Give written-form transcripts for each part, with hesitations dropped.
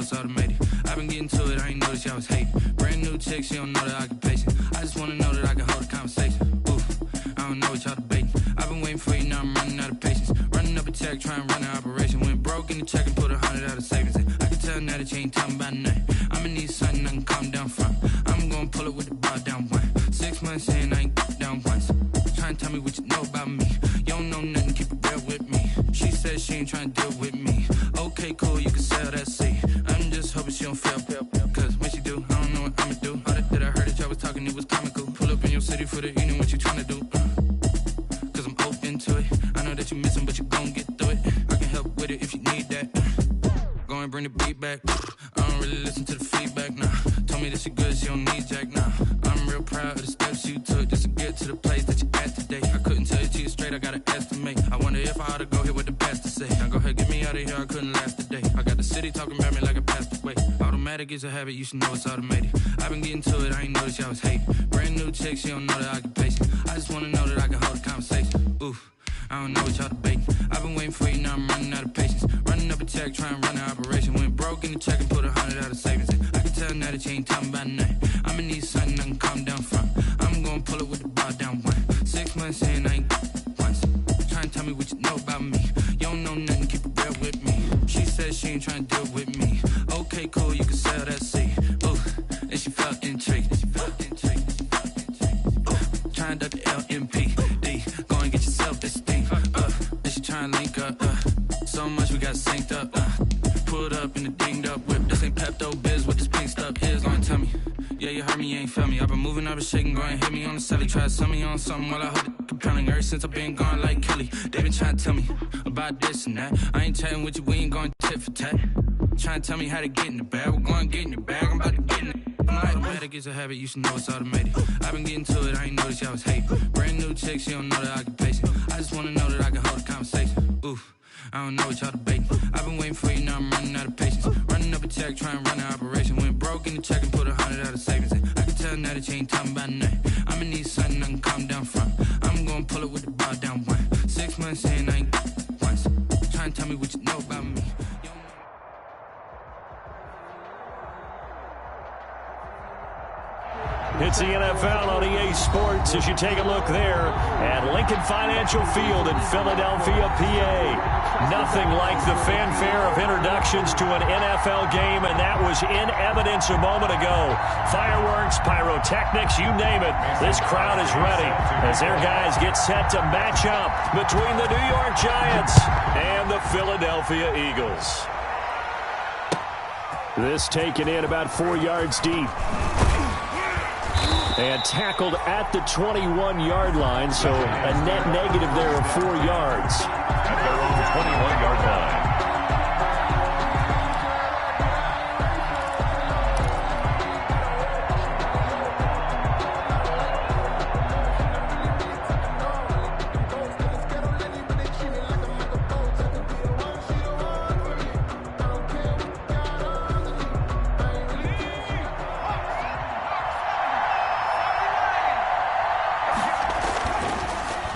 it's automated. I've been getting to it, I ain't noticed y'all was hating. Brand new chick, she don't know the occupation. I just wanna know that I can hold a conversation. Oof, I don't know what y'all debating. I've been waiting for you, now I'm running out of patience. Running up a check, trying to run an operation. Went broke in the check and put 100 out of savings in. I can tell now that you ain't talking about nothing. I'ma need something I can calm down from. I'm gonna pull it with the bar down one. 6 months in, I ain't down once. Trying to tell me what you know about me. You don't know nothing, keep it real with me. She said she ain't trying to deal with me. Okay, cool, you can sell that seat. I'm just hoping she don't fail. Cause when she do, I don't know what I'ma do. All that I heard that y'all was talking, it was comical. Pull up in your city for the evening, what you trying to do? Cause I'm open to it. I know that you missing, but you gon' get through it. I can help with it if you need that. Go and bring the beat back. I don't really listen to the feedback, nah. Told me that she good, she don't need jack, nah. I'm real proud of the steps you took just to get to the place that you at today. I couldn't tell you to you straight, I gotta estimate. I wonder if I ought to go here with the best to say. Now go ahead, get me out of here, I couldn't last a day. I got the city talking about me like I passed away. Automatic is a habit, you should know it's automated. I've been getting to it, I ain't noticed y'all was hating. Brand new chick, she don't know the occupation. I just wanna know that I can hold a conversation. Oof, I don't know what y'all debating. I've been waiting for you, now I'm running out of patience. Running up a check, trying to run an operation. Went broke in the check and put 100 out of savings in. I can tell now that you ain't talking about nothing. I'ma need something I can calm down from. I'm gonna pull it with the bar down one. 6 months in, I ain't once. Trying to tell me what you know about me. You don't know nothing, keep it real with me. She said she ain't trying to deal with me. Okay, cool, you can sell that seat. Ooh, and she felt intrigued. Trying to duck the LMPD. Go and get yourself this thing. And she trying to link up. So much we got synced up. Pulled up in the dinged up whip. This ain't Pepto-Biz, what this pink stuff is. Go and tell me. Yeah, you heard me, you ain't felt me. I've been moving, I've been shaking, go and hit me on the celly. Try to sell me on something while I hold it compelling. Ever since I've been gone like Kelly, they been trying to tell me about this and that. I ain't chatting with you, we ain't going tit for tat. Trying to tell me how to get in the bag. We're going to get in the bag, I'm about to get in it. Automatic is a habit, you should know it's automated. I've been getting to it, I ain't noticed y'all was hating. Brand new chick, she don't know the occupation. I just wanna know that I can hold a conversation. Oof, I don't know what y'all debating. I've been waiting for you, now I'm running out of patience. Running up a check, trying to run an operation. Went broke in the check and put 100 out of savings in. I can tell now that you ain't talking about nothing. I'ma need something I can calm down from. I'm gonna pull it with the bar down one. 6 months in, I ain't once. Trying to tell me what you know about me. It's the NFL on EA Sports as you take a look there at Lincoln Financial Field in Philadelphia, PA. Nothing like the fanfare of introductions to an NFL game, and that was in evidence a moment ago. Fireworks, pyrotechnics, you name it. This crowd is ready as their guys get set to match up between the New York Giants and the Philadelphia Eagles. This taken in about 4 yards deep. And tackled at the 21-yard line, so a net negative there of 4 yards. At their own 21-yard line.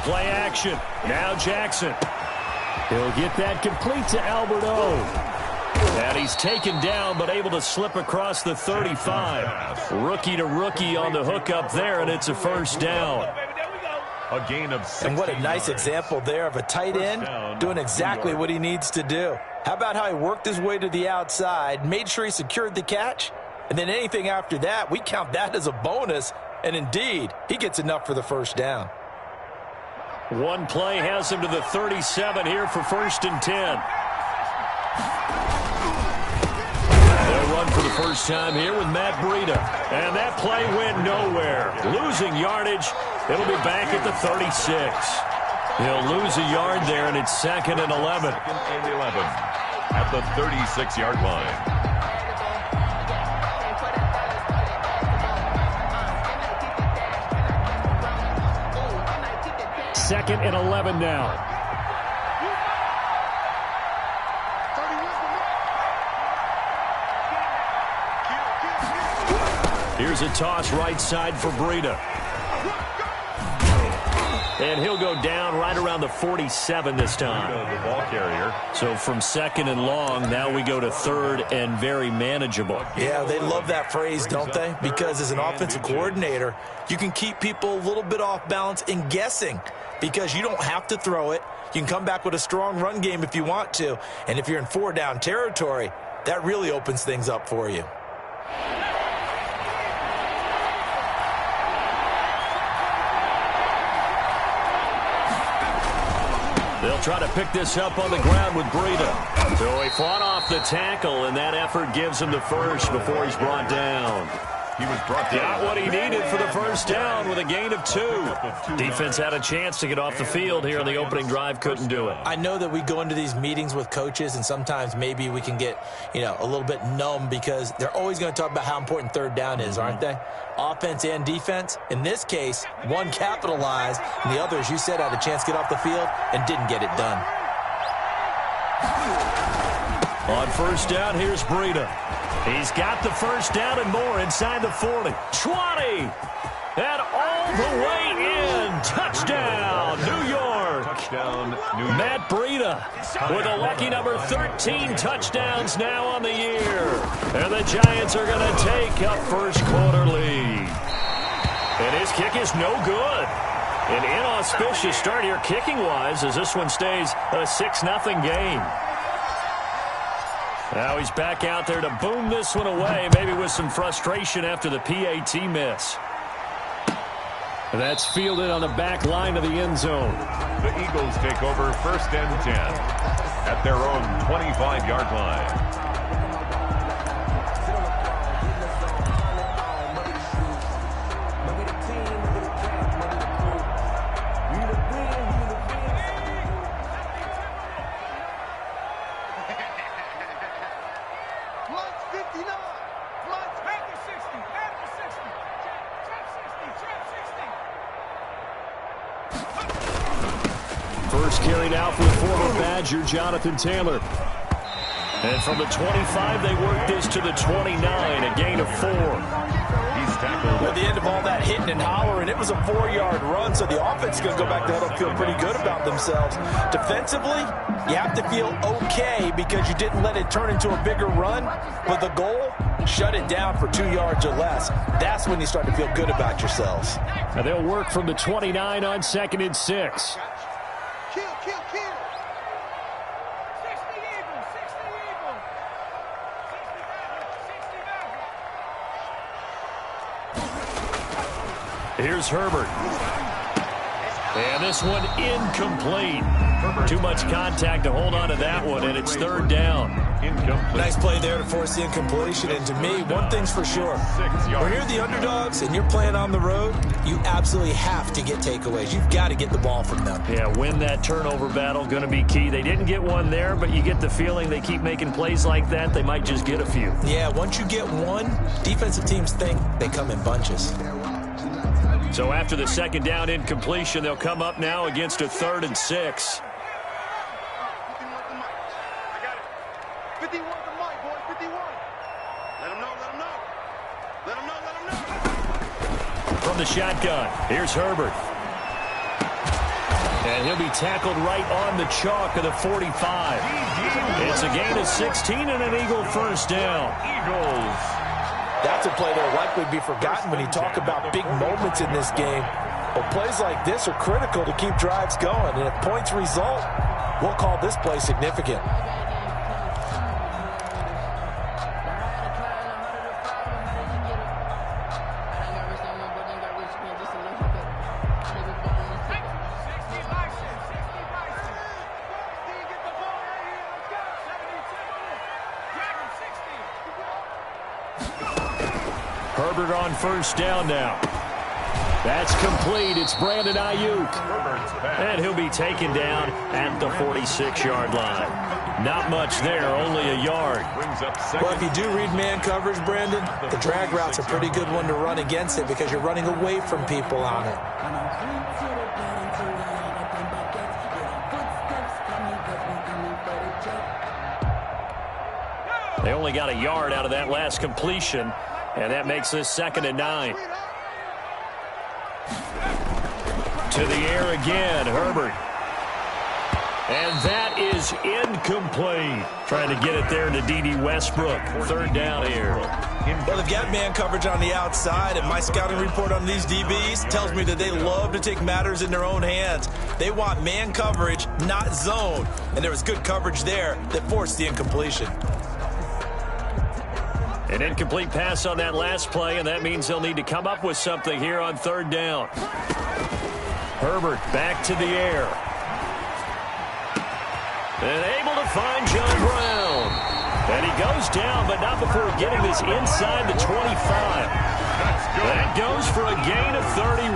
Play action. Now Jackson. He'll get that complete to Alberto. And he's taken down, but able to slip across the 35. Rookie to rookie on the hookup there, and it's a first down. A gain of 16 And what a nice example there of a tight end doing exactly what he needs to do. How about how he worked his way to the outside, made sure he secured the catch, and then anything after that, we count that as a bonus. And indeed, he gets enough for the first down. One play has him to the 37 here for 1st and 10. They'll run for the first time here with Matt Breida. And that play went nowhere. Losing yardage. It'll be back at the 36. He'll lose a yard there, and it's 2nd and 11. 2nd and 11 at the 36-yard line. 2nd and 11 now. Here's a toss right side for Breida. And he'll go down right around the 47 this time. The ball carrier. So from second and long, now we go to third and very manageable. Yeah, they love that phrase, don't they? Because as an offensive coordinator, you can keep people a little bit off balance and guessing because you don't have to throw it. You can come back with a strong run game if you want to. And if you're in 4-down territory, that really opens things up for you. They'll try to pick this up on the ground with Breida. So he fought off the tackle, and that effort gives him the first before he's brought down. He was brought down. Got what he needed for the first down with a gain of 2. Defense had a chance to get off the field here on the opening drive, couldn't do it. I know that we go into these meetings with coaches, and sometimes maybe we can get, a little bit numb because they're always going to talk about how important third down is, aren't they? Offense and defense. In this case, one capitalized, and the other, as you said, had a chance to get off the field and didn't get it done. On first down, here's Breida. He's got the first down and more inside the 40. 20! And all the way in. Touchdown, New York. Touchdown, New York. Matt Breida with a lucky number 13 touchdowns now on the year. And the Giants are going to take a first quarter lead. And his kick is no good. An inauspicious start here kicking-wise as this one stays a 6-0 game. Now he's back out there to boom this one away, maybe with some frustration after the PAT miss. That's fielded on the back line of the end zone. The Eagles take over first and 10 at their own 25-yard line. First carry now for the former Badger, Jonathan Taylor. And from the 25, they work this to the 29, a gain of 4. He's tackled. At the end of all that hitting and hollering, it was a 4-yard run, so the offense is going to go back to huddle and feel pretty good about themselves. Defensively, you have to feel okay because you didn't let it turn into a bigger run. But the goal, shut it down for 2 yards or less. That's when you start to feel good about yourselves. And they'll work from the 29 on 2nd and 6. Here's Herbert. And this one incomplete. Too much contact to hold on to that one, and it's 3rd down. Incomplete. Nice play there to force the incompletion. And to me, one thing's for sure. When you're the underdogs and you're playing on the road, you absolutely have to get takeaways. You've got to get the ball from them. Yeah, win that turnover battle, going to be key. They didn't get one there, but you get the feeling they keep making plays like that, they might just get a few. Yeah, once you get one, defensive teams think they come in bunches. So after the 2nd down incompletion, they'll come up now against a 3rd and 6. From the shotgun, here's Herbert. And he'll be tackled right on the chalk of the 45. It's a gain of 16 and an Eagle first down. Eagles. That's a play that will likely be forgotten when you talk about big moments in this game. But plays like this are critical to keep drives going. And if points result, we'll call this play significant. Herbert on first down now. That's complete. It's Brandon Ayuk. And he'll be taken down at the 46-yard line. Not much there, only a yard. Well, if you do read man coverage, Brandon, the drag route's a pretty good one to run against it because you're running away from people on it. They only got a yard out of that last completion, and that makes this 2nd and 9. To the air again, Herbert. And that is incomplete. Trying to get it there to D.D. Westbrook. Third down here. Well, they've got man coverage on the outside, and my scouting report on these DBs tells me that they love to take matters in their own hands. They want man coverage, not zone. And there was good coverage there that forced the incompletion. An incomplete pass on that last play, and that means they'll need to come up with something here on third down. Herbert back to the air. And able to find John Brown. And he goes down, but not before getting this inside the 25. That goes for a gain of 31.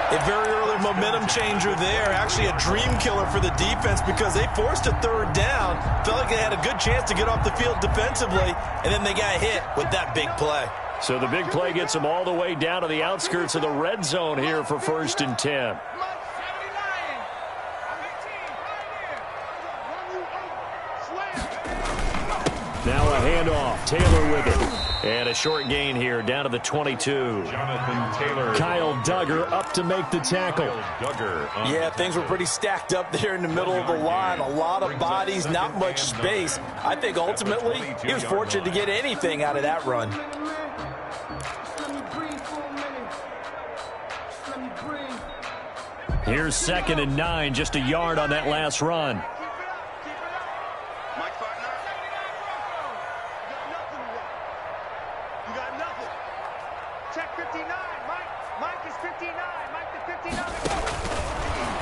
A very early momentum changer there. Actually a dream killer for the defense because they forced a third down. Felt like they had a good chance to get off the field defensively, and then they got hit with that big play. So the big play gets them all the way down to the outskirts of the red zone here for 1st and 10. Now a handoff. Taylor with it. And a short gain here down to the 22. Jonathan Taylor. Kyle Duggar up to make the tackle. Yeah, things were pretty stacked up there in the middle of the line. A lot of bodies, not much space. I think ultimately he was fortunate to get anything out of that run. Here's 2nd and 9, just a yard on that last run.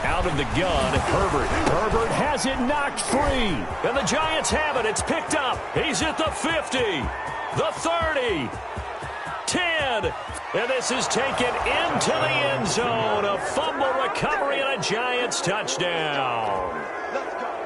Out of the gun, Herbert. Herbert has it knocked free. And the Giants have it. It's picked up. He's at the 50, the 30, 10. And this is taken into the end zone. A fumble recovery and a Giants touchdown.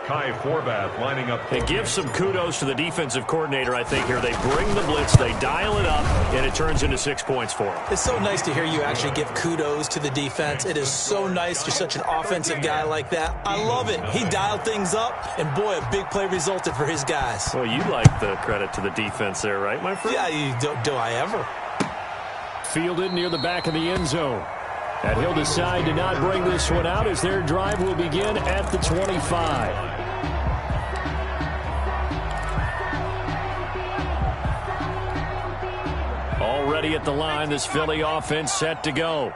Kai Forbath lining up. And give some kudos to the defensive coordinator, I think, here. They bring the blitz, they dial it up, and it turns into 6 points for them. It's so nice to hear you actually give kudos to the defense. It is so nice you're such an offensive guy like that. I love it. He dialed things up, and boy, a big play resulted for his guys. Well, you like the credit to the defense there, right, my friend? Yeah, do I ever? Fielded near the back of the end zone. And he'll decide to not bring this one out as their drive will begin at the 25. Already at the line, this Philly offense set to go.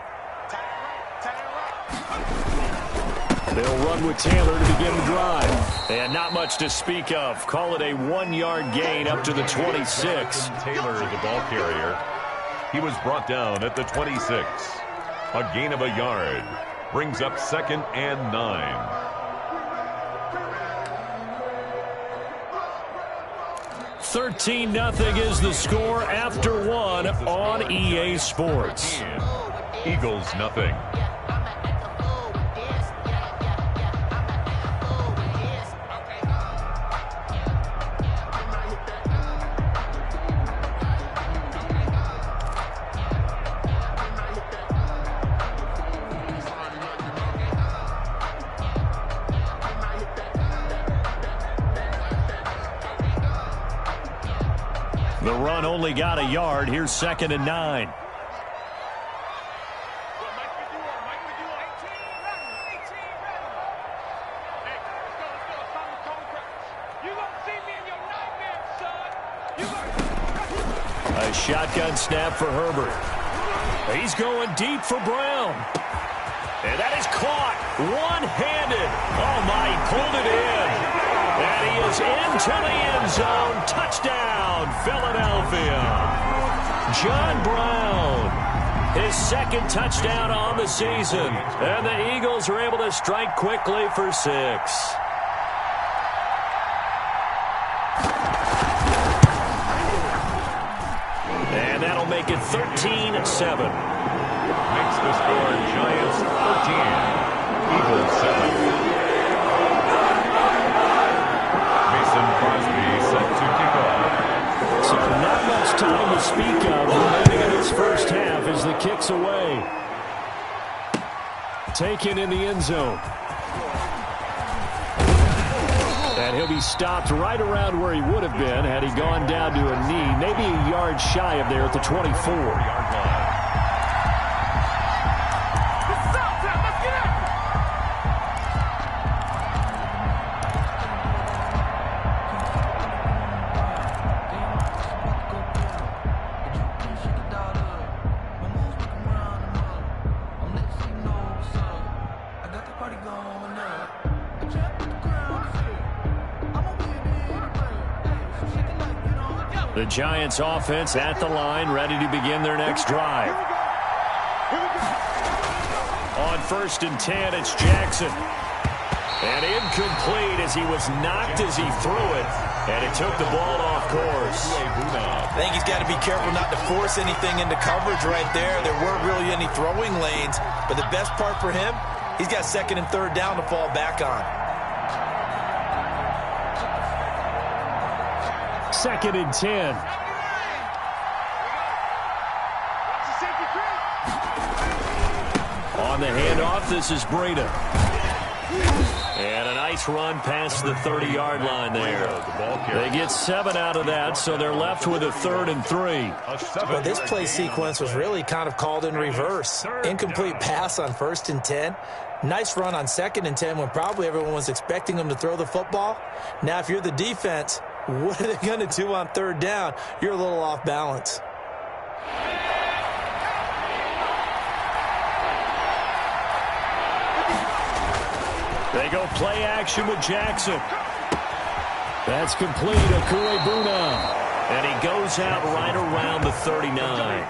They'll run with Taylor to begin the drive. And not much to speak of. Call it a 1-yard gain up to the 26. Taylor, the ball carrier. He was brought down at the 26. A gain of a yard. Brings up 2nd and 9. $13-0 is the score after 1 on EA Sports. Eagles nothing. The run only got a yard. Here's 2nd and 9. A shotgun snap for Herbert. He's going deep for Brown. And that is caught one-handed. Oh, my, he pulled it in. And he is into the end zone. Touchdown, Philadelphia. John Brown, his 2nd touchdown on the season. And the Eagles are able to strike quickly for 6. And that'll make it 13-7. Makes the score Giants 13, Eagles 7. Crosby set to kick off. So not much time to speak of remaining in this first half as the kick's away. Taken in the end zone. And he'll be stopped right around where he would have been had he gone down to a knee, maybe a yard shy of there at the 24. The Giants offense at the line, ready to begin their next drive. On 1st and 10, it's Jackson. And incomplete as he was knocked as he threw it. And it took the ball off course. I think he's got to be careful not to force anything into coverage right there. There weren't really any throwing lanes. But the best part for him, he's got 2nd and 3rd down to fall back on. 2nd and 10. On the handoff, this is Breida. And a nice run past the 30-yard line there. They get 7 out of that, so they're left with a 3rd and 3. Well, this play sequence was really kind of called in reverse. Incomplete pass on 1st and 10. Nice run on 2nd and 10 when probably everyone was expecting them to throw the football. Now, if you're the defense, what are they going to do on 3rd down? You're a little off balance. They go play action with Jackson. That's complete. Akurebuna. And he goes out right around the 39.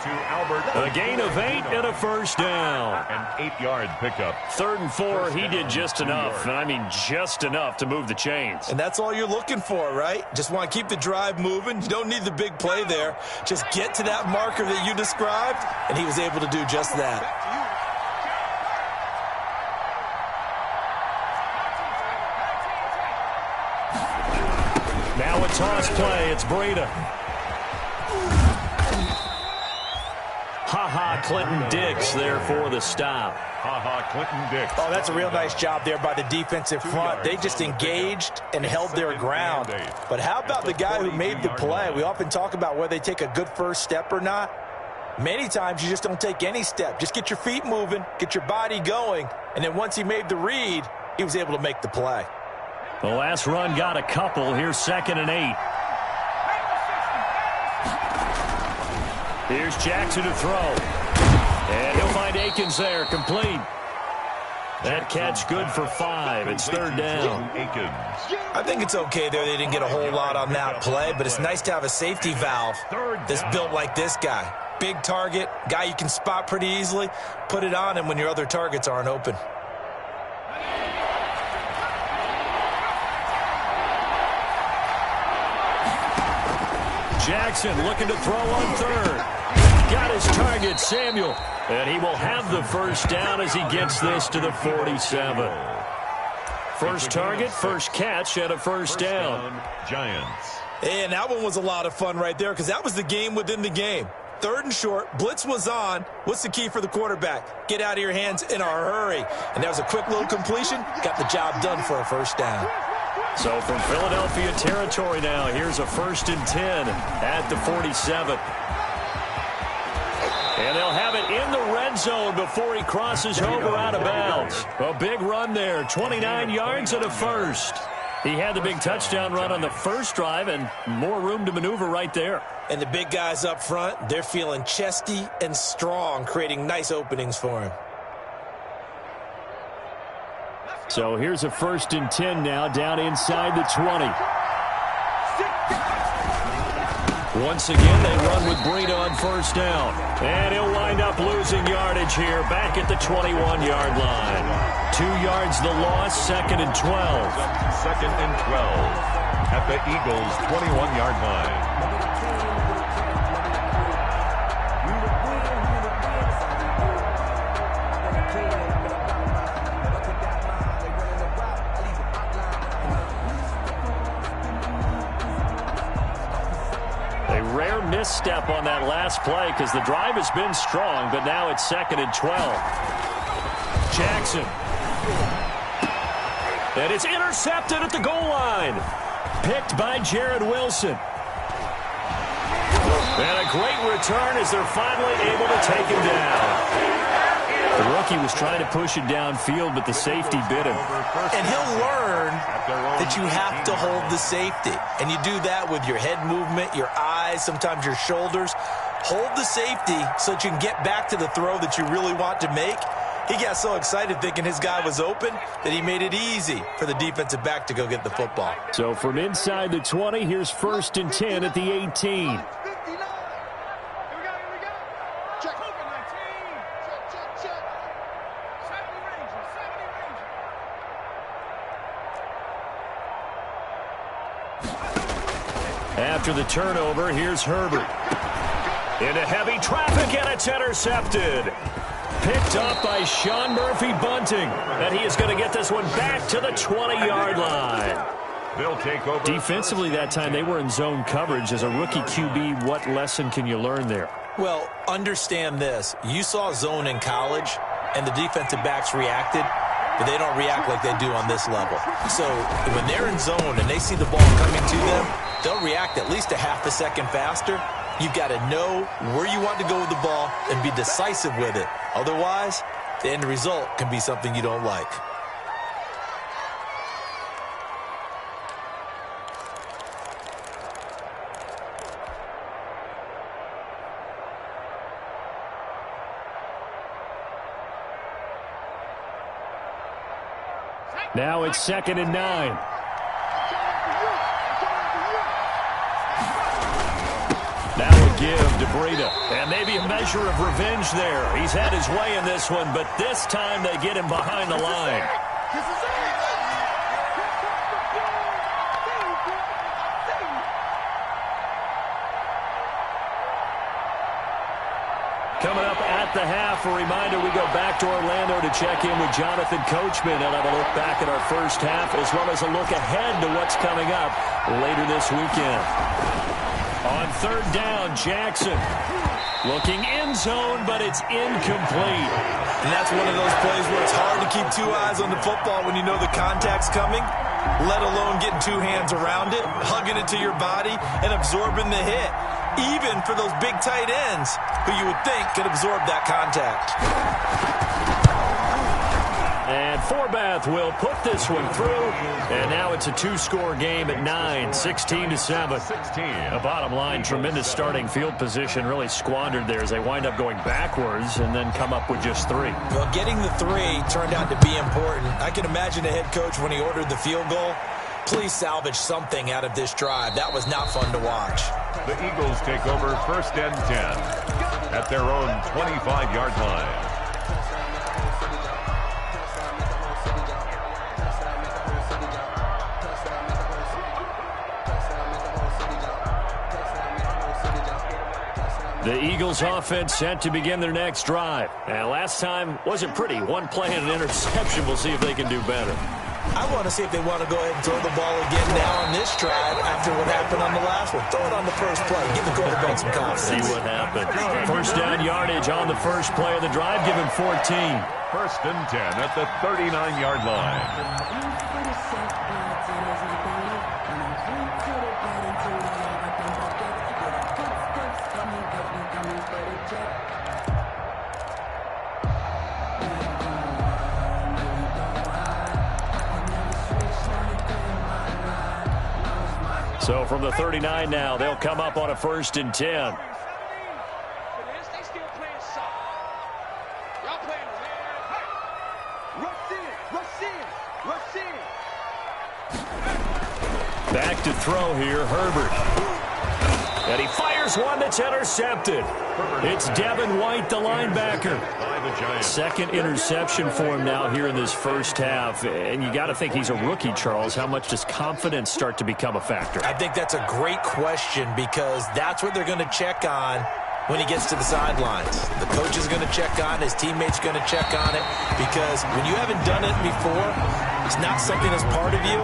A gain of 8 and a 1st down. An 8-yard pickup. 3rd and 4, he did just enough. And I mean just enough to move the chains. And that's all you're looking for, right? Just want to keep the drive moving. You don't need the big play there. Just get to that marker that you described, and he was able to do just that. Now a toss play. It's Breida. Clinton Dix there for the stop. Clinton Dix. Oh, that's a real nice job there by the defensive front. They just engaged and held their ground. But how about the guy who made the play? We often talk about whether they take a good first step or not. Many times you just don't take any step. Just get your feet moving, get your body going, and then once he made the read, he was able to make the play. The last run got a couple. Here's 2nd and 8. Here's Jackson to throw. And he'll find Akins there, complete. That catch good for 5. It's 3rd down. I think it's okay there. They didn't get a whole lot on that play, but it's nice to have a safety valve that's built like this guy. Big target, guy you can spot pretty easily. Put it on him when your other targets aren't open. Jackson looking to throw on 3rd. Got his target, Samuel. And he will have the 1st down as he gets this to the 47. First target, first catch, and a 1st down. Giants. And that one was a lot of fun right there because that was the game within the game. 3rd and short, blitz was on. What's the key for the quarterback? Get out of your hands in a hurry. And that was a quick little completion. Got the job done for a 1st down. So from Philadelphia territory now, here's a 1st and 10 at the 47. And they'll have it in the red zone before he crosses over out of bounds. A big run there, 29 yards and a 1st. He had the big touchdown run on the first drive and more room to maneuver right there. And the big guys up front, they're feeling chesty and strong, creating nice openings for him. So here's a 1st and 10 now down inside the 20. Once again, they run with Breida on 1st down. And he'll wind up losing yardage here back at the 21-yard line. 2 yards the loss, 2nd and 12. 2nd and 12 at the Eagles' 21-yard line. Misstep on that last play because the drive has been strong, but now it's 2nd and 12. Jackson. And it's intercepted at the goal line. Picked by Jared Wilson. And a great return as they're finally able to take him down. The rookie was trying to push it downfield, but the safety bit him. And he'll learn that you have to hold the safety. And you do that with your head movement, your eyes, sometimes your shoulders. Hold the safety so that you can get back to the throw that you really want to make. He got so excited thinking his guy was open that he made it easy for the defensive back to go get the football. So from inside the 20, here's 1st and 10 at the 18. After the turnover, here's Herbert. Into heavy traffic, and it's intercepted. Picked up by Sean Murphy-Bunting. And he is going to get this one back to the 20-yard line. They'll take over. Defensively that time, they were in zone coverage. As a rookie QB, what lesson can you learn there? Well, understand this. You saw zone in college, and the defensive backs reacted, but they don't react like they do on this level. So when they're in zone and they see the ball coming to them, they'll react at least a half a second faster. You've got to know where you want to go with the ball and be decisive with it. Otherwise, the end result can be something you don't like. Now it's 2nd and 9. Now a give to Breida. And maybe a measure of revenge there. He's had his way in this one, but this time they get him behind the line. Coming up at the half, a reminder, we go back to Orlando to check in with Jonathan Coachman. He'll have a look back at our first half as well as a look ahead to what's coming up later this weekend. On 3rd down, Jackson looking end zone, but it's incomplete. And that's one of those plays where it's hard to keep 2 eyes on the football when you know the contact's coming, let alone getting 2 hands around it, hugging it to your body, and absorbing the hit. Even for those big tight ends who you would think could absorb that contact. And Forbath will put this one through. And now it's a 2-score game at 9, 16-7. The bottom line, tremendous starting field position, really squandered there as they wind up going backwards and then come up with just 3. Well, getting the 3 turned out to be important. I can imagine the head coach when he ordered the field goal. Please salvage something out of this drive. That was not fun to watch. The Eagles take over 1st and 10 at their own 25-yard line. The Eagles offense set to begin their next drive. And last time wasn't pretty. 1 play and an interception. We'll see if they can do better. I want to see if they want to go ahead and throw the ball again now on this drive after what happened on the last one. Throw it on the first play. Give the quarterback some confidence. See what happens. 1st down yardage on the first play of the drive. Give him 14. 1st and 10 at the 39-yard line. So from the 39 now, they'll come up on a 1st and 10. Back to throw here, Herbert. And he fires one that's intercepted. It's Devin White, the linebacker. 2nd interception for him now here in this first half. And you got to think he's a rookie, Charles. How much does confidence start to become a factor? I think that's a great question because that's what they're going to check on when he gets to the sidelines. The coach is going to check on it. His teammates going to check on it because when you haven't done it before, it's not something that's part of you.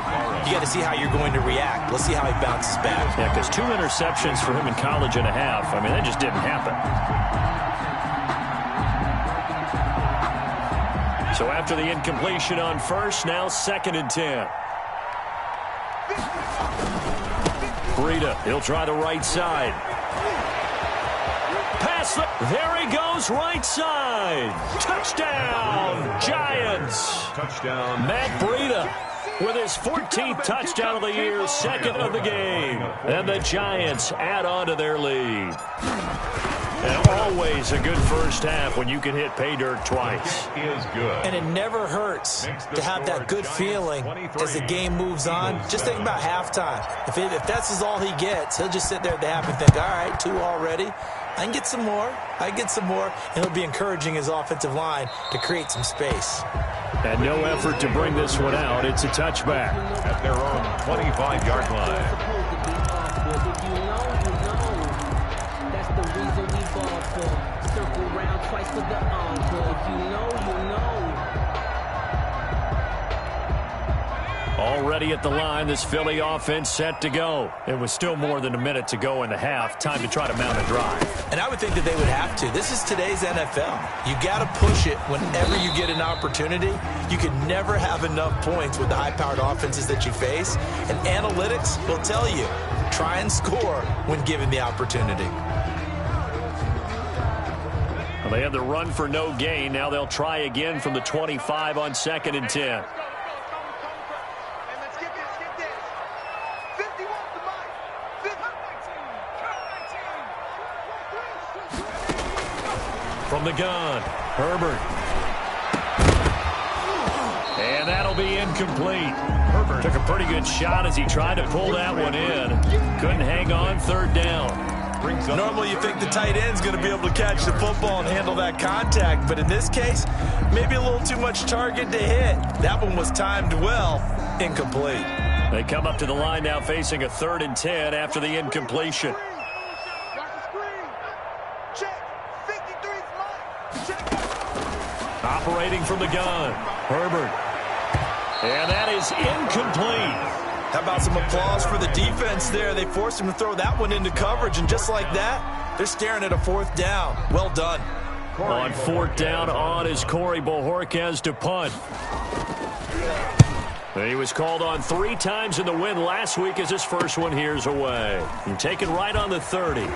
You got to see how you're going to react. Let's see how he bounces back. Yeah, because 2 interceptions for him in college and a half. I mean, that just didn't happen. So after the incompletion on 1st, now 2nd and 10. Breida, he'll try the right side. Pass, there he goes, right side. Touchdown, Giants. Touchdown. Matt Breida with his 14th touchdown of the year, 2nd of the game. And the Giants add on to their lead. And always a good first half when you can hit pay dirt twice. Is good. And it never hurts to have that good feeling as the game moves on. Just think about halftime. If that's all he gets, he'll just sit there at the half and think, all right, 2 already. I can get some more. And he'll be encouraging his offensive line to create some space. And no effort to bring this one out. It's a touchback. At their own 25-yard line. Already at the line, this Philly offense set to go. It was still more than a minute to go in the half. Time to try to mount a drive. And I would think that they would have to. This is today's NFL. You got to push it whenever you get an opportunity. You can never have enough points with the high-powered offenses that you face. And analytics will tell you, try and score when given the opportunity. Well, they had the run for no gain. Now they'll try again from the 25 on 2nd and 10. From the gun, Herbert. And that'll be incomplete. Herbert took a pretty good shot as he tried to pull that one in. Couldn't hang on, 3rd down. Normally you think the tight end's going to be able to catch the football and handle that contact, but in this case, maybe a little too much target to hit. That one was timed well, incomplete. They come up to the line now facing a 3rd and 10 after the incompletion. Operating from the gun, Herbert. And that is incomplete. How about some applause for the defense there? They forced him to throw that one into coverage, and just like that, they're staring at a 4th down. Well done. On 4th down on is Corey Bojorquez to punt. He was called on 3 times in the win last week as his first one here's away. And taken right on the 30.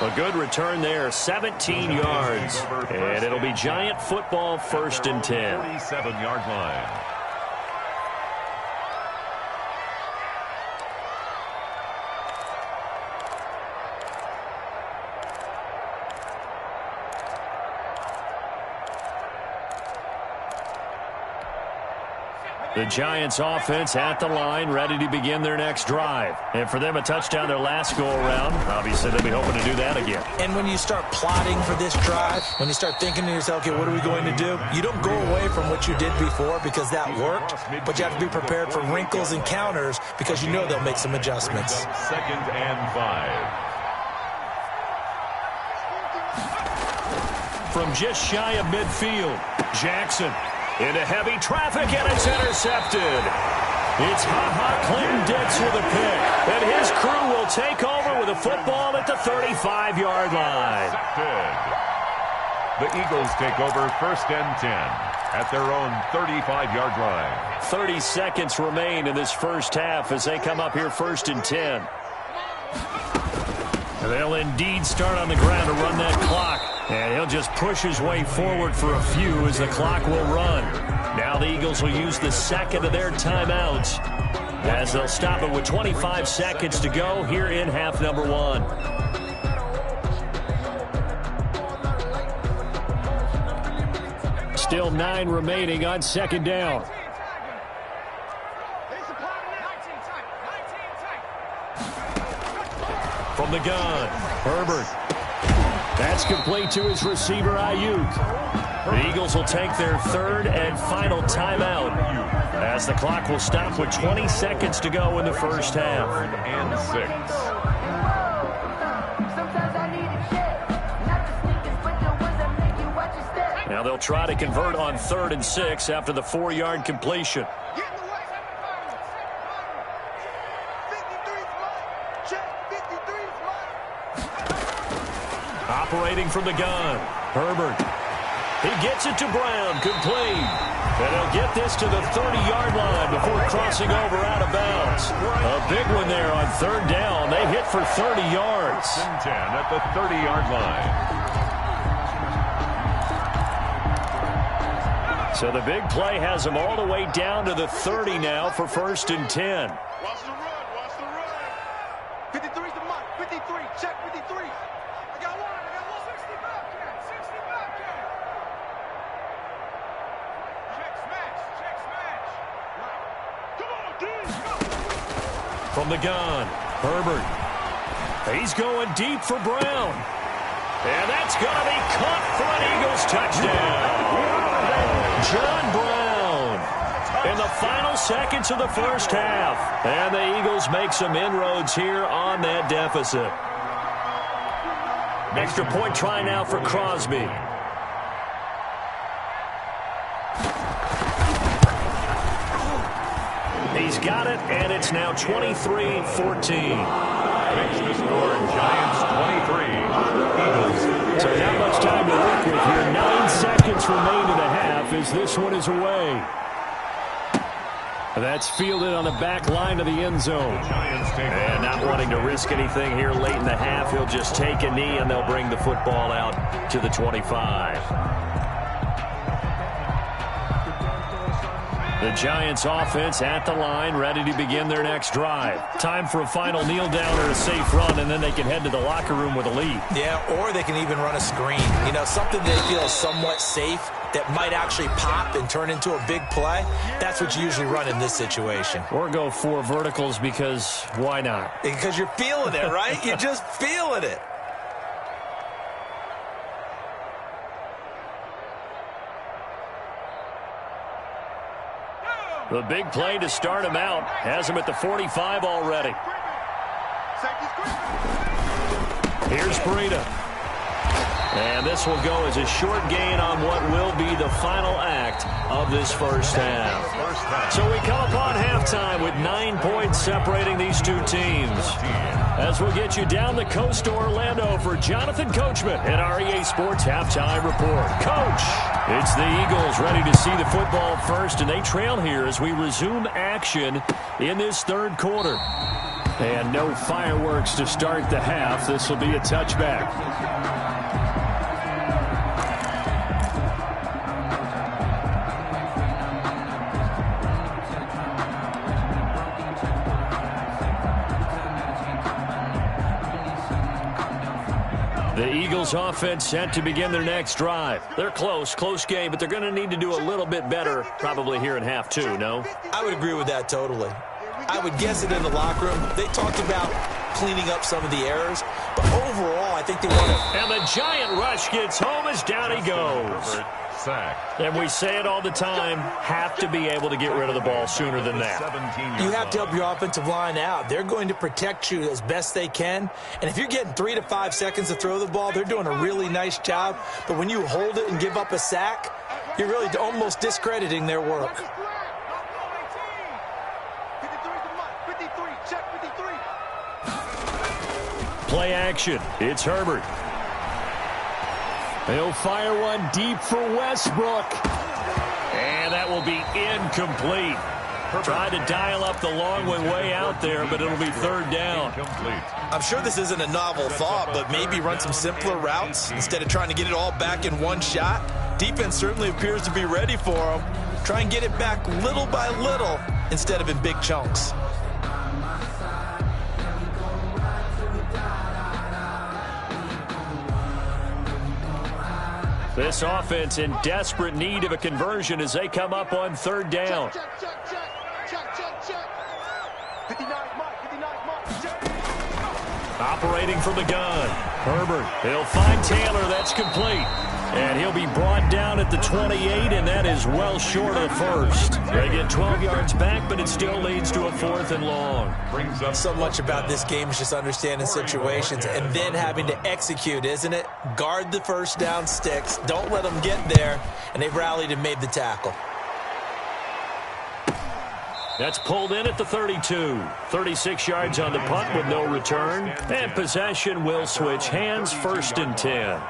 A good return there, 17 yards. And it'll be Giant football, 1st and 10. 47-yard line. The Giants offense at the line, ready to begin their next drive. And for them, a touchdown their last go-around. Obviously, they'll be hoping to do that again. And when you start plotting for this drive, when you start thinking to yourself, okay, what are we going to do? You don't go away from what you did before because that worked, but you have to be prepared for wrinkles and counters because you know they'll make some adjustments. 2nd and 5. From just shy of midfield, Jackson into heavy traffic, and it's intercepted. It's Ha-Ha Clinton-Dix with a pick, and his crew will take over with a football at the 35-yard line. The Eagles take over 1st and 10 at their own 35-yard line. 30 seconds remain in this first half as they come up here 1st and 10. They'll indeed start on the ground to run that clock. And he'll just push his way forward for a few as the clock will run. Now the Eagles will use the 2nd of their timeouts as they'll stop it with 25 seconds to go here in half number 1. Still 9 remaining on 2nd down. From the gun, Herbert. That's complete to his receiver, Ayuk. The Eagles will take their 3rd and final timeout as the clock will stop with 20 seconds to go in the first half. 3rd and 6. Now they'll try to convert on 3rd and 6 after the 4-yard completion. Operating from the gun, Herbert. He gets it to Brown, complete. And he'll get this to the 30-yard line before crossing over out of bounds. A big one there on 3rd down. They hit for 30 yards. 10 at the 30-yard line. So the big play has them all the way down to the 30 now for 1st and 10. Watch the run. 53's the Check 53. I got one. 60 Bobcat. 60 Bobcat. Check smash. Right. Come on, dude. Go. From the gun, Herbert. He's going deep for Brown. And that's going to be caught for an Eagles touchdown. John Brown in the final seconds of the first half. And the Eagles make some inroads here on that deficit. Extra point try now for Crosby. He's got it, and it's now 23-14. Makes the score Giants 23, Eagles. So not much time to work with here. 9 seconds remain in the half as this one is away. That's fielded on the back line of the end zone. And not wanting to risk anything here late in the half, he'll just take a knee and they'll bring the football out to the 25. The Giants offense at the line, ready to begin their next drive. Time for a final kneel down or a safe run, and then they can head to the locker room with a lead. Yeah, or they can even run a screen. You know, something they feel is somewhat safe that might actually pop and turn into a big play. That's what you usually run in this situation. Or go 4 verticals because why not? Because you're feeling it, right? You're just feeling it. The big play to start him out has him at the 45 already. Here's Breida. And this will go as a short gain on what will be the final act of this first half. So we come upon halftime with 9 points separating these two teams. As we'll get you down the coast to Orlando for Jonathan Coachman at our EA Sports Halftime Report. Coach, it's the Eagles ready to see the football first, and they trail here as we resume action in this third quarter. And no fireworks to start the half. This will be a touchback. The Eagles offense set to begin their next drive. They're close game, but they're going to need to do a little bit better probably here in half 2, no? I would agree with that totally. I would guess it in the locker room. They talked about cleaning up some of the errors, but overall I think they want to... And the giant rush gets home as down he goes. Sacked. And we say it all the time, have to be able to get rid of the ball sooner than that. You have to help your offensive line out. They're going to protect you as best they can. And if you're getting 3 to 5 seconds to throw the ball, they're doing a really nice job. But when you hold it and give up a sack, you're really almost discrediting their work. Play action. It's Herbert. He'll fire one deep for Westbrook. And that will be incomplete. Tried to dial up the long way out there, but it'll be third down. I'm sure this isn't a novel thought, but maybe run some simpler routes instead of trying to get it all back in one shot. Defense certainly appears to be ready for them. Try and get it back little by little instead of in big chunks. This offense in desperate need of a conversion as they come up on third down. Operating from the gun. Herbert, he'll find Taylor. That's complete. And he'll be brought down at the 28, and that is well short of the first. They get 12 yards back, but it still leads to a 4th and long. So much about this game is just understanding situations and then having to execute, isn't it? Guard the first down sticks. Don't let them get there. And they've rallied and made the tackle. That's pulled in at the 32. 36 yards on the punt with no return. And possession will switch hands, 1st and 10.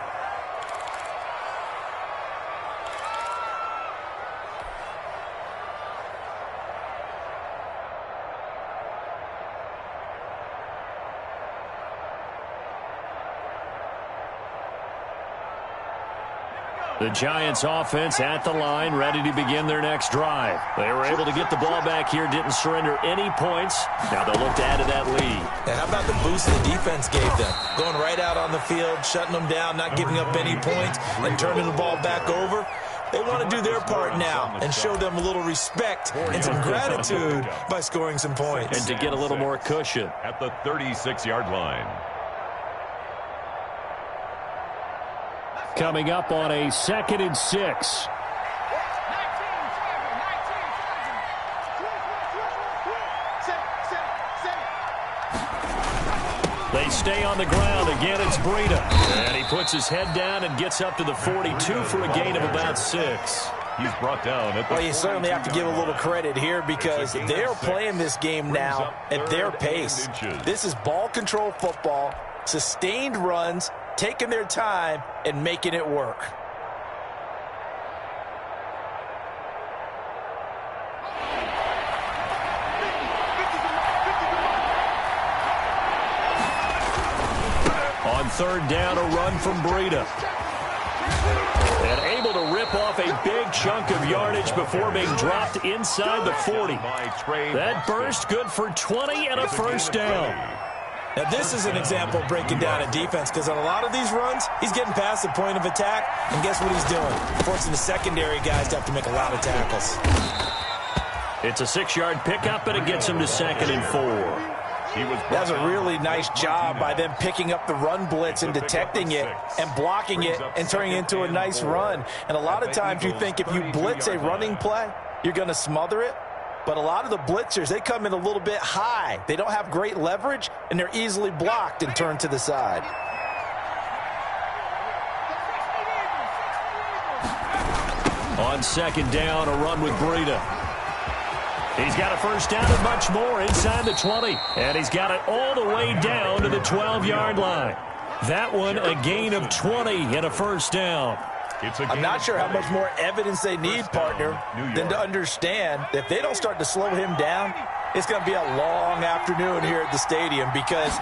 The Giants offense at the line, ready to begin their next drive. They were able to get the ball back here, didn't surrender any points. Now they'll look to add to that lead. And how about the boost the defense gave them? Going right out on the field, shutting them down, not giving up any points, and turning the ball back over. They want to do their part now and show them a little respect and some gratitude by scoring some points. And to get a little more cushion. At the 36-yard line. Coming up on a 2nd and 6. They stay on the ground. Again, it's Breida. And he puts his head down and gets up to the 42 for a gain of about 6. He's brought down at the Well, you certainly have to give a little credit here because they're playing this game now at their pace. This is ball control football, sustained runs, taking their time and making it work. On 3rd down, a run from Breida. And able to rip off a big chunk of yardage before being dropped inside the 40. That burst good for 20 and a first down. Now, this is an example of breaking down a defense because on a lot of these runs, he's getting past the point of attack, and guess what he's doing? Forcing the secondary guys to have to make a lot of tackles. It's a 6-yard pickup, and it gets him to 2nd and 4. That was a really nice job by them picking up the run blitz and detecting it and blocking it and turning it into a nice run. And a lot of times you think if you blitz a running play, you're going to smother it. But a lot of the blitzers, they come in a little bit high. They don't have great leverage, and they're easily blocked and turned to the side. On 2nd down, a run with Breida. He's got a first down and much more inside the 20. And he's got it all the way down to the 12-yard line. That one, a gain of 20 and a first down. I'm not sure how much more evidence they need, partner, than to understand that if they don't start to slow him down, it's going to be a long afternoon here at the stadium because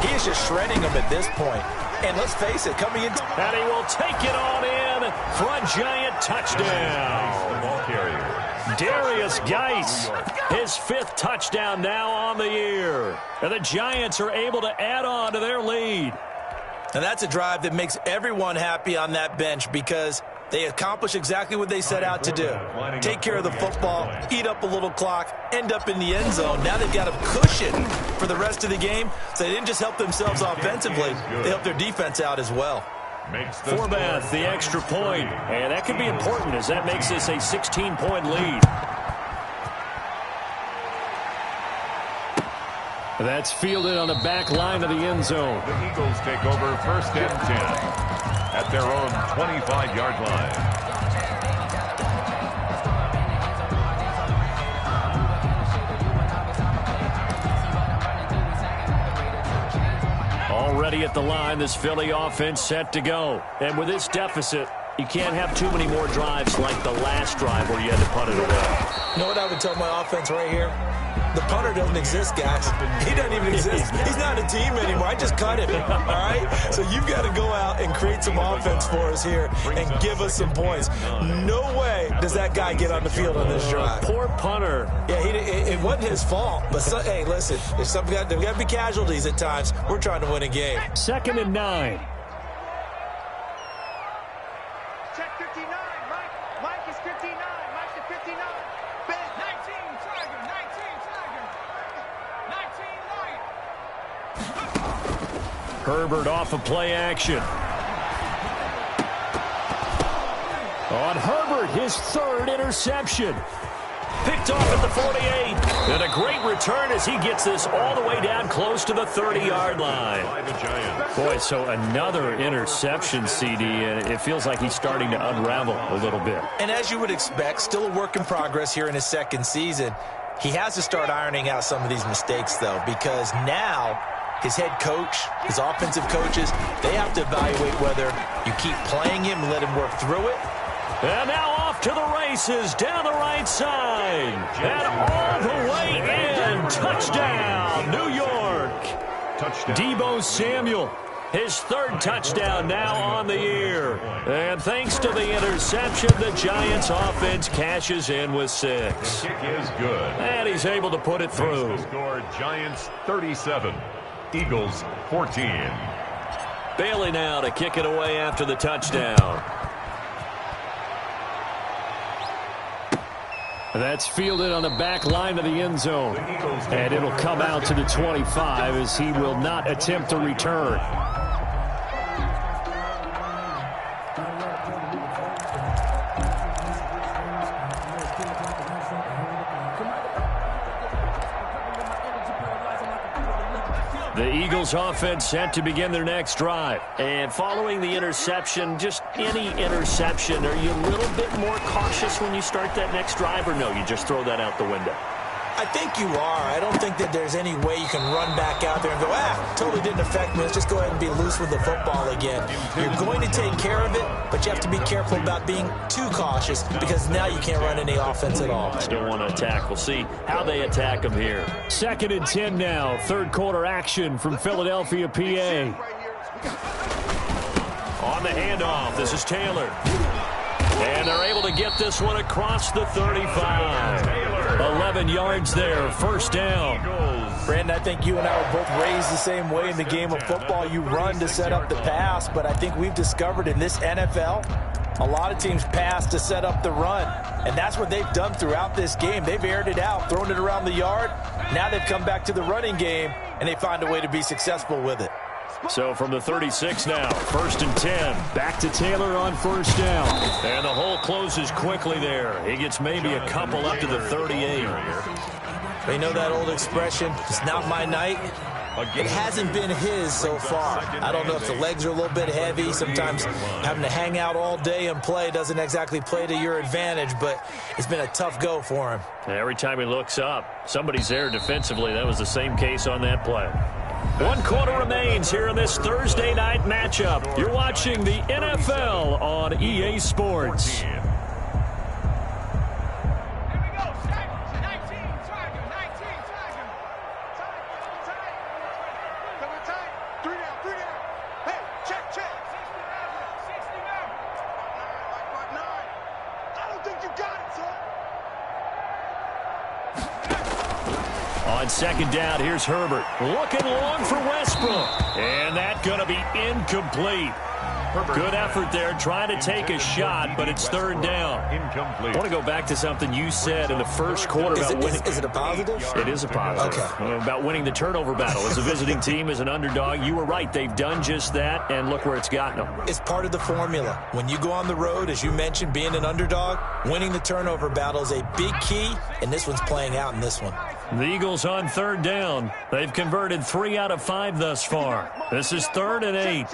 he is just shredding them at this point. And let's face it, coming into... And he will take it on in for a giant touchdown. Darius Geis, his 5th touchdown now on the year. And the Giants are able to add on to their lead. And that's a drive that makes everyone happy on that bench because they accomplish exactly what they set out to do. Take care of the football, eat up a little clock, end up in the end zone. Now they've got a cushion for the rest of the game, so they didn't just help themselves offensively, they helped their defense out as well. Forbath, the extra point, and that could be important as that makes this a 16-point lead. That's fielded on the back line of the end zone. The Eagles take over 1st and 10 at their own 25-yard line. Already at the line, this Philly offense set to go. And with this deficit, you can't have too many more drives like the last drive where you had to punt it away. You know what I would tell my offense right here? The punter doesn't exist, guys. He doesn't even exist. He's not a team anymore. I just cut him, all right? So you've got to go out and create some offense for us here and give us some points. No way does that guy get on the field on this drive. Poor punter. Yeah, it wasn't his fault. But, hey, listen, there's got to be casualties at times. We're trying to win a game. 2nd and 9. Check 59. Mike is 59. Mike to 59. Ben, 19. Tiger. 19. Tiger. 19. Lion. Herbert off of play action. On Herbert, his 3rd interception. Picked off at the 48. And a great return as he gets this all the way down close to the 30-yard line. Boy, so another interception, CD, and it feels like he's starting to unravel a little bit. And as you would expect, still a work in progress here in his 2nd season. He has to start ironing out some of these mistakes, though, because now his head coach, his offensive coaches, they have to evaluate whether you keep playing him and let him work through it. And now off to the races down the right side. And all the way in. Touchdown, New York. Touchdown. Deebo Samuel. His third touchdown now on the year. And thanks to the interception, the Giants offense cashes in with 6. The kick is good. And he's able to put it through. The score, Giants 37, Eagles 14. Bailey now to kick it away after the touchdown. That's fielded on the back line of the end zone. And it'll come out to the 25 as he will not attempt to return. The Eagles offense set to begin their next drive. And following the interception, just any interception, are you a little bit more cautious when you start that next drive, or no, you just throw that out the window? I think you are. I don't think that there's any way you can run back out there and go, totally didn't affect me. Let's just go ahead and be loose with the football again. You're going to take care of it, but you have to be careful about being too cautious because now you can't run any offense at all. Still want to attack. We'll see how they attack them here. 2nd and 10 now. Third quarter action from Philadelphia, PA. On the handoff, this is Taylor. And they're able to get this one across the 35. 11 yards there, first down. Brandon, I think you and I were both raised the same way in the game of football. You run to set up the pass, but I think we've discovered in this NFL, a lot of teams pass to set up the run. And that's what they've done throughout this game. They've aired it out, thrown it around the yard. Now they've come back to the running game, and they find a way to be successful with it. So from the 36 now, 1st and 10. Back to Taylor on first down. And the hole closes quickly there. He gets maybe a couple up to the 38. They know that old expression, it's not my night. It hasn't been his so far. I don't know if the legs are a little bit heavy. Sometimes having to hang out all day and play doesn't exactly play to your advantage, but it's been a tough go for him. Every time he looks up, somebody's there defensively. That was the same case on that play. 1 quarter remains here in this Thursday night matchup. You're watching the NFL on EA Sports. On 2nd down, here's Herbert. Looking long for Westbrook. And that's going to be incomplete. Good effort there, trying to take a shot, but it's 3rd down. Incomplete. I want to go back to something you said in the first quarter about winning. Is it a positive? It is a positive. Okay. About winning the turnover battle. As a visiting team, as an underdog, you were right. They've done just that, and look where it's gotten them. It's part of the formula. When you go on the road, as you mentioned, being an underdog, winning the turnover battle is a big key, and this one's playing out in this one. The Eagles on 3rd down. They've converted 3 out of 5 thus far. This is 3rd and 8.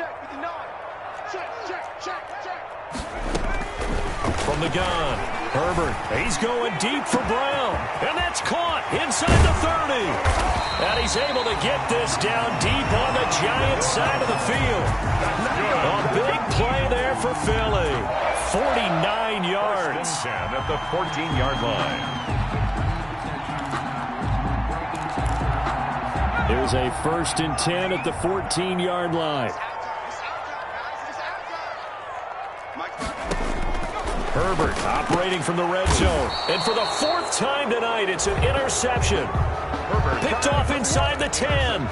From the gun, Herbert, he's going deep for Brown, and that's caught inside the 30. And he's able to get this down deep on the Giants side of the field. A big play there for Philly. 49 yards. At the 14-yard line. Here's a 1st and 10 at the 14-yard line. Herbert operating from the red zone. And for the 4th time tonight, it's an interception. Picked off inside the 10.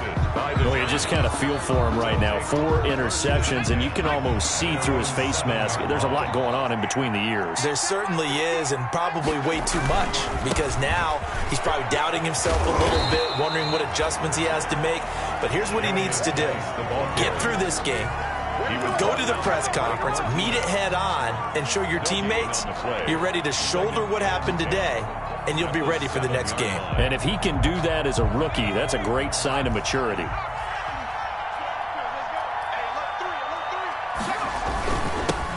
Well, you just kind of feel for him right now. 4 interceptions, and you can almost see through his face mask. There's a lot going on in between the ears. There certainly is, and probably way too much, because now he's probably doubting himself a little bit, wondering what adjustments he has to make. But here's what he needs to do. Get through this game. Go to the press conference, meet it head on, and show your teammates you're ready to shoulder what happened today, and you'll be ready for the next game. And if he can do that as a rookie, that's a great sign of maturity.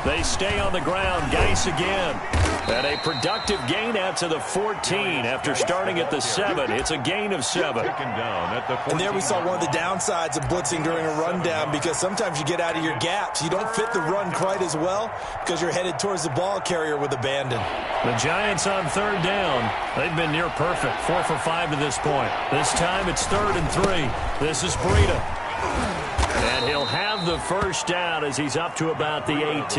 They stay on the ground. Geis again. And a productive gain out to the 14 after starting at the 7. It's a gain of 7. And there we saw one of the downsides of blitzing during a rundown, because sometimes you get out of your gaps. You don't fit the run quite as well because you're headed towards the ball carrier with abandon. The Giants on 3rd down. They've been near perfect. 4 for 5 to this point. This time it's 3rd and 3. This is Breida. And he'll have have the first down as he's up to about the 18.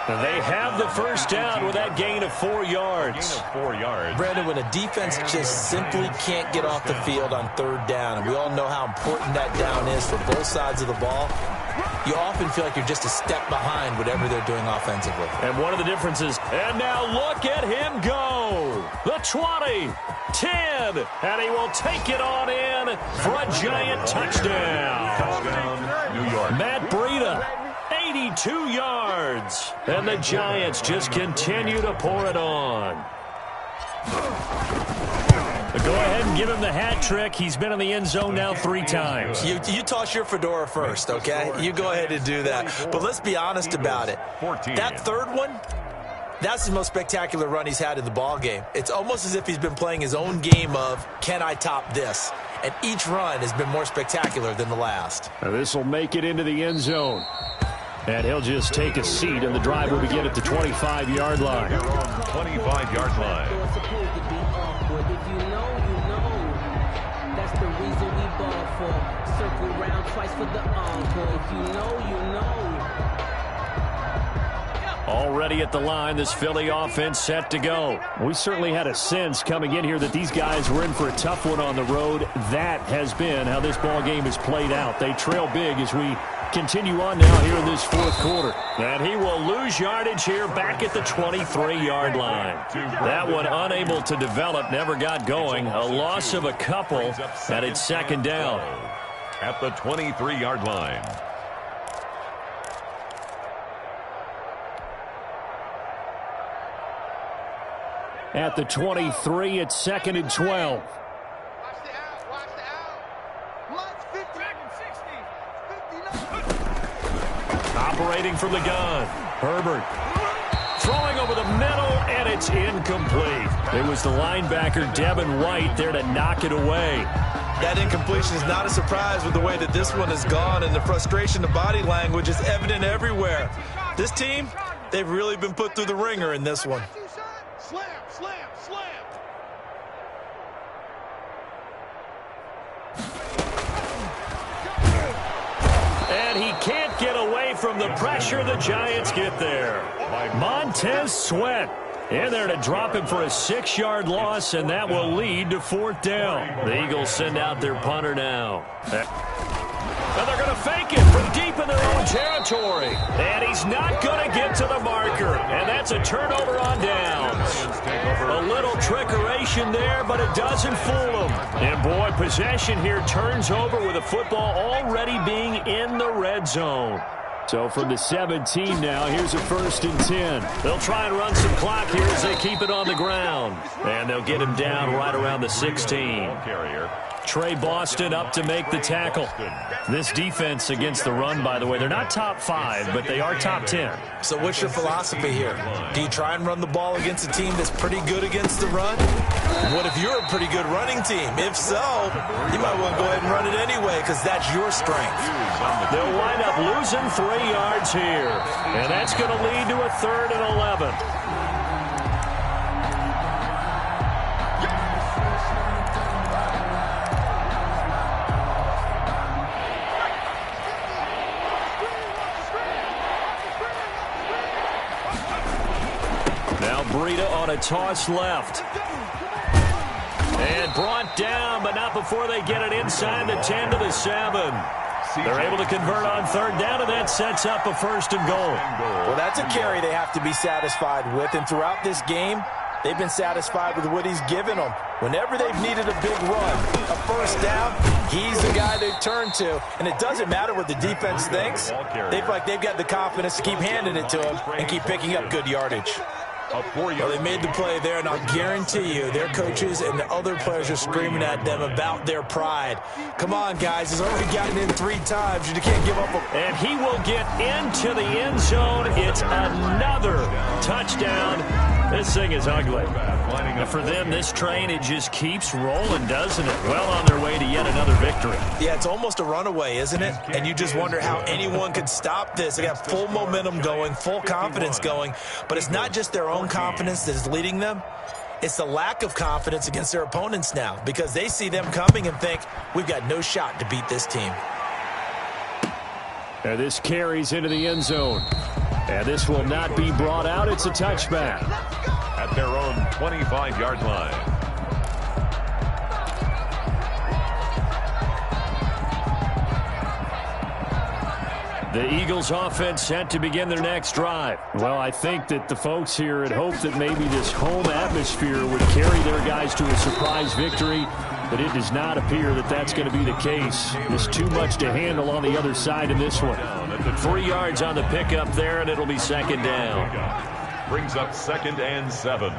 They have the first down with that gain of 4 yards. Brandon, when a defense just simply can't get off the field on third down, and we all know how important that down is for both sides of the ball, you often feel like you're just a step behind whatever they're doing offensively. And one of the differences, and now look at him go. The 20, 10, and he will take it on in for a giant touchdown. Touchdown, New York. Matt Breida, 82 yards. And the Giants just continue to pour it on. Go ahead and give him the hat trick. He's been in the end zone now 3 times. You toss your fedora first, okay? You go ahead and do that. But let's be honest about it. That third one, that's the most spectacular run he's had in the ball game. It's almost as if he's been playing his own game of, can I top this? And each run has been more spectacular than the last. This will make it into the end zone. And he'll just take a seat, and the drive will begin at the 25-yard line. 25-yard line. If you know, you know. That's the reason we ball for. Circle round twice for the encore. If you know, you know. Already at the line, this Philly offense set to go. We certainly had a sense coming in here that these guys were in for a tough one on the road. That has been how this ball game has played out. They trail big as we continue on now here in this fourth quarter. And he will lose yardage here back at the 23-yard line. That one unable to develop, never got going. A loss of a couple, and it's second down. At the 23-yard line. At the 23, it's second and 12. Watch the out, watch the out. Lunch 50, 60, 59. Operating from the gun. Herbert throwing over the middle, and it's incomplete. It was the linebacker, Devin White, there to knock it away. That incompletion is not a surprise with the way that this one has gone, and the frustration of body language is evident everywhere. This team, they've really been put through the ringer in this one. Slam, slam, slam. And he can't get away from the pressure. The Giants get there. Montez Sweat in there to drop him for a 6-yard loss, and that will lead to fourth down. The Eagles send out their punter now. And they're going to fake it from deep in their own territory. And he's not going to get to the marker. And that's a turnover on downs. A little trickeration there, but it doesn't fool him. And, boy, possession here turns over with the football already being in the red zone. So from the 17 now, here's a 1st and 10. They'll try and run some clock here as they keep it on the ground. And they'll get him down right around the 16. Trey Boston up to make the tackle. This defense against the run, by the way, they're not top 5, but they are top 10. So what's your philosophy here? Do you try and run the ball against a team that's pretty good against the run? What if you're a pretty good running team? If so, you might want to go ahead and run it anyway because that's your strength. They'll wind up losing 3 yards here. And that's going to lead to a 3rd and 11. Breida on a toss left. And brought down, but not before they get it inside the 10 to the 7. They're able to convert on 3rd down, and that sets up a 1st and goal. Well, that's a carry they have to be satisfied with, and throughout this game, they've been satisfied with what he's given them. Whenever they've needed a big run, a 1st down, he's the guy they've turned to. And it doesn't matter what the defense thinks. They feel like they've got the confidence to keep handing it to him and keep picking up good yardage. Well, they made the play there, and I'll guarantee you their coaches and the other players are screaming at them about their pride. Come on, guys. He's already gotten in 3 times. You can't give up. And he will get into the end zone. It's another touchdown. This thing is ugly. And for them, this train, it just keeps rolling, doesn't it? Well on their way to yet another victory. Yeah, it's almost a runaway, isn't it? And you just wonder how anyone could stop this. They got full momentum going, full confidence going. But it's not just their own confidence that is leading them. It's the lack of confidence against their opponents now because they see them coming and think, we've got no shot to beat this team. And this carries into the end zone. And this will not be brought out. It's a touchback. At their own 25-yard line. The Eagles offense set to begin their next drive. Well, I think that the folks here had hoped that maybe this home atmosphere would carry their guys to a surprise victory, but it does not appear that that's going to be the case. There's too much to handle on the other side in this one. 3 yards on the pickup there, and it'll be second down. Brings up 2nd and 7.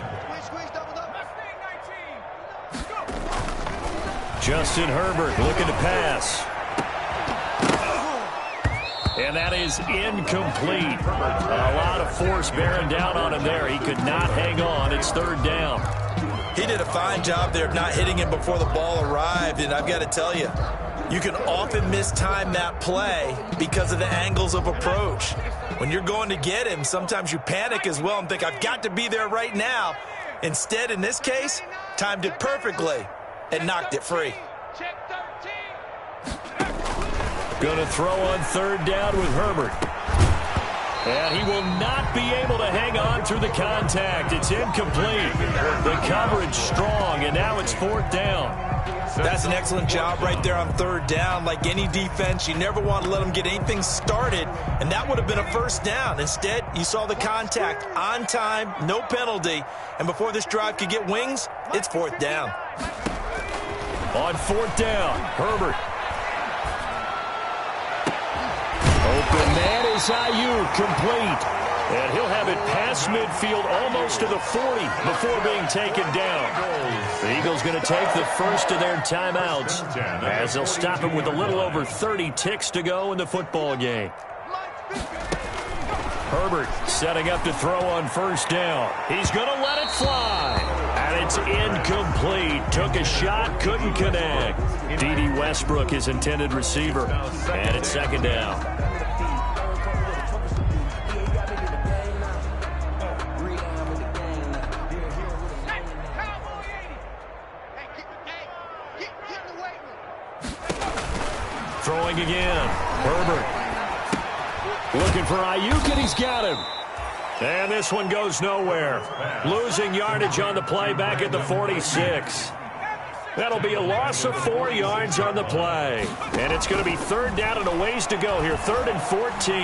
Justin Herbert looking to pass. And that is incomplete. A lot of force bearing down on him there. He could not hang on. It's 3rd down. He did a fine job there of not hitting him before the ball arrived, and I've got to tell you, you can often mistime that play because of the angles of approach. When you're going to get him, sometimes you panic as well and think, I've got to be there right now. Instead, in this case, timed it perfectly and knocked it free. Going to throw on 3rd down with Herbert. And he will not be able to hang on through the contact. It's incomplete. The coverage strong, and now it's 4th down. That's an excellent job right there on 3rd down. Like any defense, you never want to let them get anything started, and that would have been a 1st down. Instead, you saw the contact on time, no penalty, and before this drive could get wings, it's 4th down. On 4th down, Herbert. Open man is Ayuk, complete. And he'll have it past midfield almost to the 40 before being taken down. The Eagles going to take the first of their timeouts as they'll stop him with a little over 30 ticks to go in the football game. Herbert setting up to throw on 1st down. He's going to let it fly. And it's incomplete. Took a shot, couldn't connect. D.D. Westbrook, his intended receiver. And it's 2nd down. Throwing again. Herbert. Looking for Ayuk, and he's got him. And this one goes nowhere. Losing yardage on the play back at the 46. That'll be a loss of 4 yards on the play. And it's going to be 3rd down and a ways to go here. 3rd and 14.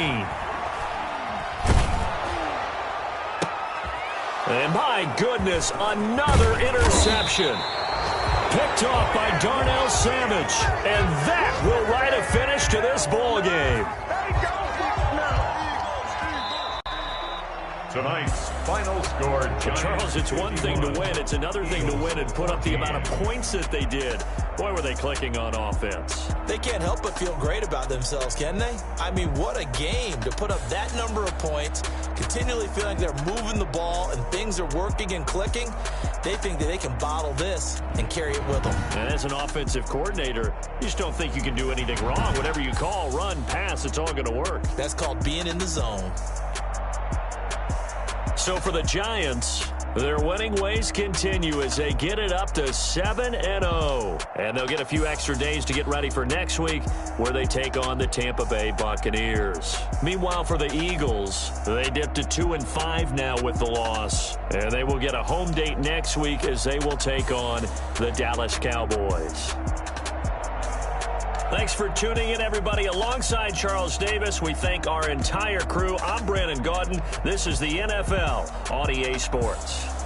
And my goodness, another interception. Picked off by Darnell Savage. And that will write a finish to this ball game. Tonight's final score. Charles, it's one thing to win. It's another thing to win and put up the amount of points that they did. Boy, were they clicking on offense. They can't help but feel great about themselves, can they? I mean, what a game to put up that number of points, continually feeling they're moving the ball and things are working and clicking. They think that they can bottle this and carry it with them. And as an offensive coordinator, you just don't think you can do anything wrong. Whatever you call, run, pass, it's all going to work. That's called being in the zone. So for the Giants, their winning ways continue as they get it up to 7-0. And they'll get a few extra days to get ready for next week where they take on the Tampa Bay Buccaneers. Meanwhile, for the Eagles, they dip to 2-5 now with the loss. And they will get a home date next week as they will take on the Dallas Cowboys. Thanks for tuning in, everybody. Alongside Charles Davis, we thank our entire crew. I'm Brandon Gaudin. This is the NFL on EA Sports.